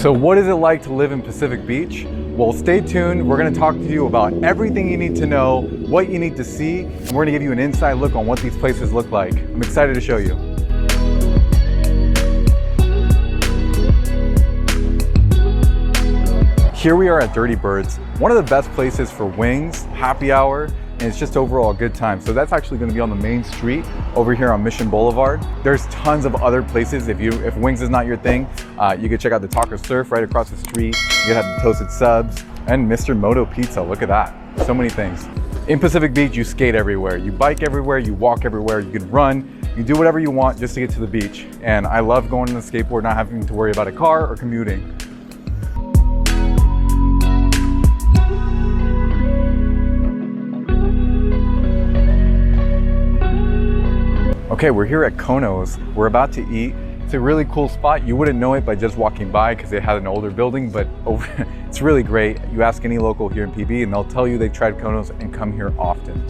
So what is it like to live in Pacific Beach? Well, stay tuned. We're gonna talk to you about everything you need to know, what you need to see, and we're gonna give you an inside look on what these places look like. I'm excited to show you. Here we are at Dirty Birds, one of the best places for wings, happy hour, and it's just overall a good time. So that's actually going to be on the main street over here on Mission Boulevard. There's tons of other places. If wings is not your thing, you could check out the Taco Surf right across the street. You could have the Toasted Subs and Mr. Moto Pizza. Look at that. So many things. In Pacific Beach, you skate everywhere. You bike everywhere, you walk everywhere, you can run, you do whatever you want just to get to the beach. And I love going on the skateboard, not having to worry about a car or commuting. Okay, we're here at Kono's. We're about to eat. It's a really cool spot. You wouldn't know it by just walking by because it has an older building, but it's really great. You ask any local here in PB and they'll tell you they've tried Kono's and come here often.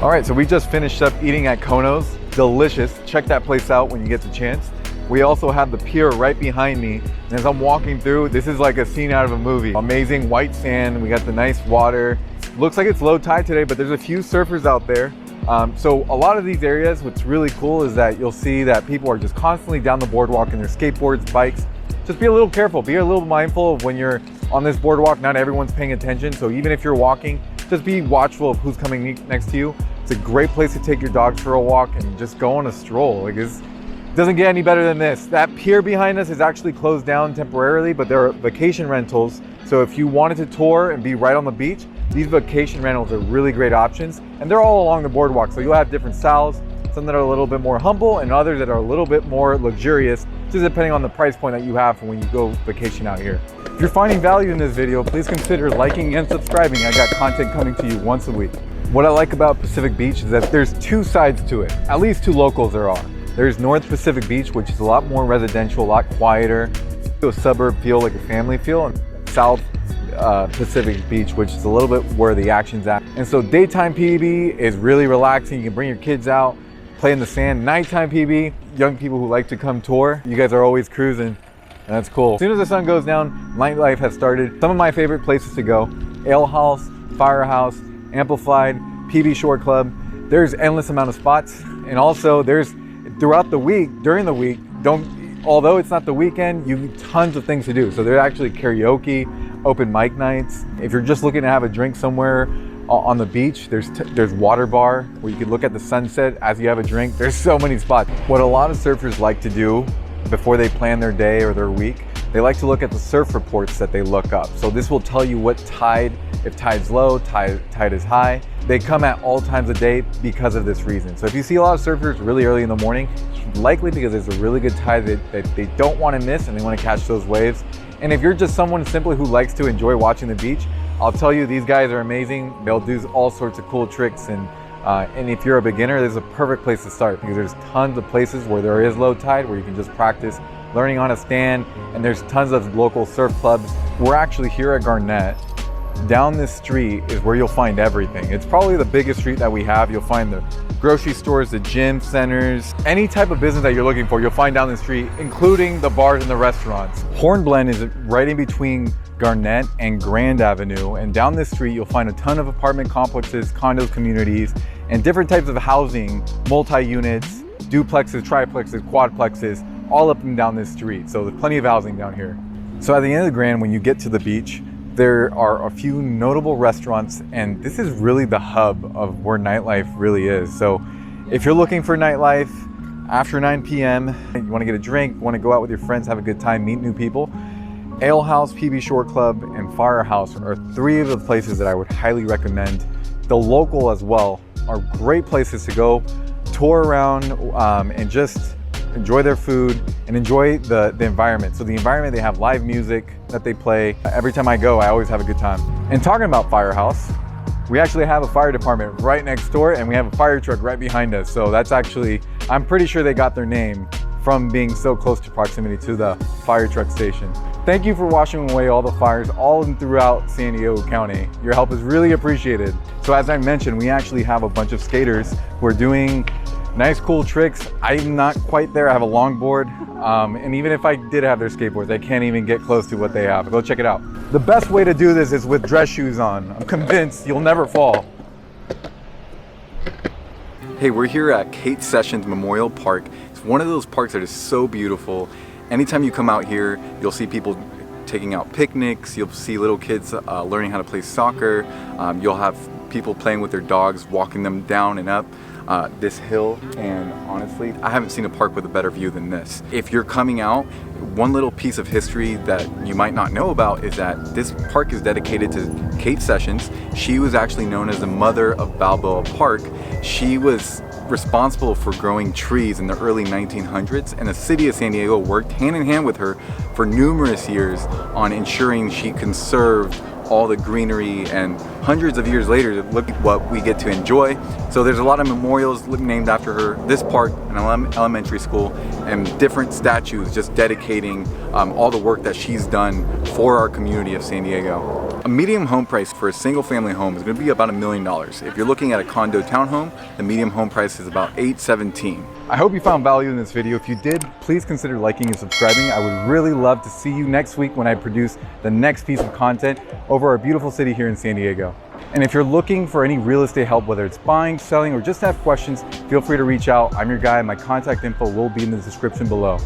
All right, so we just finished up eating at Kono's. Delicious. Check that place out when you get the chance. We also have the pier right behind me. And as I'm walking through, this is like a scene out of a movie. Amazing white sand, we got the nice water. Looks like it's low tide today, but there's a few surfers out there. So a lot of these areas, what's really cool is that you'll see that people are just constantly down the boardwalk in their skateboards, bikes. Just be a little careful, be a little mindful of when you're on this boardwalk, not everyone's paying attention. So even if you're walking, just be watchful of who's coming next to you. It's a great place to take your dogs for a walk and just go on a stroll. Doesn't get any better than this. That pier behind us is actually closed down temporarily, but there are vacation rentals. So if you wanted to tour and be right on the beach, these vacation rentals are really great options. And they're all along the boardwalk. So you'll have different styles, some that are a little bit more humble and others that are a little bit more luxurious, just depending on the price point that you have for when you go vacation out here. If you're finding value in this video, please consider liking and subscribing. I got content coming to you once a week. What I like about Pacific Beach is that there's two sides to it, at least two locals there are. There's North Pacific Beach, which is a lot more residential, a lot quieter, a suburb feel, like a family feel, and South Pacific Beach, which is a little bit where the action's at. And so daytime PB is really relaxing. You can bring your kids out, play in the sand. Nighttime PB, young people who like to come tour, you guys are always cruising, and that's cool. As soon as the sun goes down, nightlife has started. Some of my favorite places to go: Ale House, Firehouse, Amplified, PB Shore Club. There's endless amount of spots, and also there's throughout the week, during the week, although it's not the weekend, you have tons of things to do. So there's actually karaoke, open mic nights. If you're just looking to have a drink somewhere on the beach, there's water bar where you can look at the sunset as you have a drink. There's so many spots. What a lot of surfers like to do before they plan their day or their week, they like to look at the surf reports that they look up. So this will tell you what tide, if tide's low, tide is high. They come at all times of day because of this reason. So if you see a lot of surfers really early in the morning, it's likely because there's a really good tide that they don't want to miss and they want to catch those waves. And if you're just someone simply who likes to enjoy watching the beach, I'll tell you, these guys are amazing. They'll do all sorts of cool tricks. And if you're a beginner, this is a perfect place to start because there's tons of places where there is low tide where you can just practice learning on a stand, and there's tons of local surf clubs. We're actually here at Garnett. Down this street is where you'll find everything. It's probably the biggest street that we have. You'll find the grocery stores, the gym centers, any type of business that you're looking for, you'll find down the street, including the bars and the restaurants. Hornblende is right in between Garnett and Grand Avenue, and down this street you'll find a ton of apartment complexes, condos, communities, and different types of housing, multi-units, duplexes, triplexes, quadplexes, all up and down this street. So there's plenty of housing down here. So at the end of the Grand, when you get to the beach, there are a few notable restaurants, and this is really the hub of where nightlife really is. So if you're looking for nightlife after 9 p.m., you want to get a drink, want to go out with your friends, have a good time, meet new people, Ale House, PB Shore Club, and Firehouse are three of the places that I would highly recommend. The local as well are great places to go, tour around, and just enjoy their food and enjoy the environment. So the environment, they have live music that they play. Every time I go, I always have a good time. And talking about Firehouse, we actually have a fire department right next door, and we have a fire truck right behind us. So that's actually, I'm pretty sure they got their name from being so close to proximity to the fire truck station. Thank you for washing away all the fires all and throughout San Diego County. Your help is really appreciated. So as I mentioned, we actually have a bunch of skaters who are doing nice, cool tricks. I'm not quite there. I have a longboard. And even if I did have their skateboards, I can't even get close to what they have. Go check it out. The best way to do this is with dress shoes on. I'm convinced you'll never fall. Hey, we're here at Kate Sessions Memorial Park. It's one of those parks that is so beautiful. Anytime you come out here, you'll see people taking out picnics, you'll see little kids learning how to play soccer, you'll have people playing with their dogs, walking them down and up this hill, and honestly, I haven't seen a park with a better view than this. If you're coming out, one little piece of history that you might not know about is that this park is dedicated to Kate Sessions. She was actually known as the mother of Balboa Park. She was responsible for growing trees in the early 1900s, and the city of San Diego worked hand in hand with her for numerous years on ensuring she conserved all the greenery, and hundreds of years later, look at what we get to enjoy. So there's a lot of memorials named after her, this park, an elementary school, and different statues just dedicating all the work that she's done for our community of San Diego. A medium home price for a single family home is going to be about $1 million. If you're looking at a condo townhome, the medium home price is about $817,000. I hope you found value in this video. If you did, please consider liking and subscribing. I would really love to see you next week when I produce the next piece of content over our beautiful city here in San Diego. And if you're looking for any real estate help, whether it's buying, selling, or just have questions, feel free to reach out. I'm your guy. My contact info will be in the description below.